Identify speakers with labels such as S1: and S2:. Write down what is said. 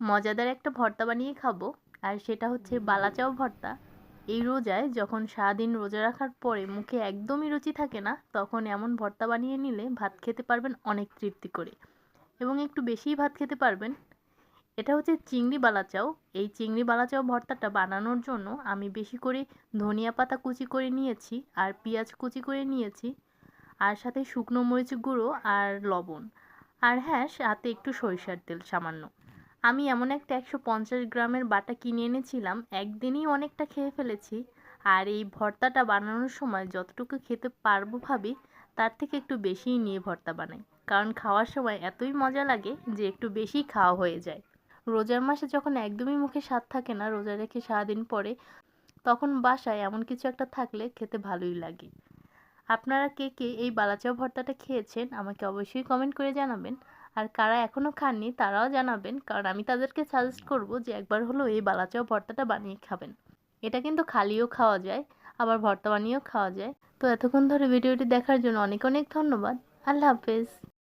S1: মজাদার একটা ভর্তা বানিয়ে খাবো, আর সেটা হচ্ছে বালাচাও ভর্তা। এই রোজায় যখন সারাদিন রোজা রাখার পরে মুখে একদমই রুচি থাকে না, তখন এমন ভর্তা বানিয়ে নিলে ভাত খেতে পারবেন অনেক তৃপ্তি করে, এবং একটু বেশিই ভাত খেতে পারবেন। এটা হচ্ছে চিংড়ি বালাচাও। এই চিংড়ি বালাচাও ভর্তাটা বানানোর জন্য আমি বেশি করে ধনিয়া পাতা কুচি করে নিয়েছি, আর পেঁয়াজ কুচি করে নিয়েছি, আর সাথে শুকনো মরিচ গুঁড়ো আর লবণ, আর হ্যাঁ, সাথে একটু সরিষার তেল সামান্য। আমি এমন একটা 150 গ্রামের বাটা কিনে এনেছিলাম, একদিনেই অনেকটা খেয়ে ফেলেছি। আর এই ভর্তাটা বানানোর সময় যতটুকু খেতে পারবো ভাবি, তার থেকে একটু বেশিই নিয়ে ভর্তা বানাই, কারণ খাওয়ার সময় এতই মজা লাগে যে একটু বেশিই খাওয়া হয়ে যায়। রোজার মাসে যখন একদমই মুখে স্বাদ থাকে না, রোজা রেখে সারাদিন পরে, তখন বাসায় এমন কিছু একটা থাকলে খেতে ভালোই লাগে। আপনারা কে কে এই বালাচাও ভর্তাটা খেয়েছেন আমাকে অবশ্যই কমেন্ট করে জানাবেন। আর কারা এখনও খাননি তারাও জানাবেন, কারণ আমি তাদেরকে সাজেস্ট করব যে একবার হলেও এই বালাচাও ভর্তাটা বানিয়ে খাবেন। এটা কিন্তু খালিও খাওয়া যায়, আবার ভর্তা বানিয়েও খাওয়া যায়। তো এতক্ষণ ধরে ভিডিওটি দেখার জন্য অনেক অনেক ধন্যবাদ। আল্লাহ হাফেজ।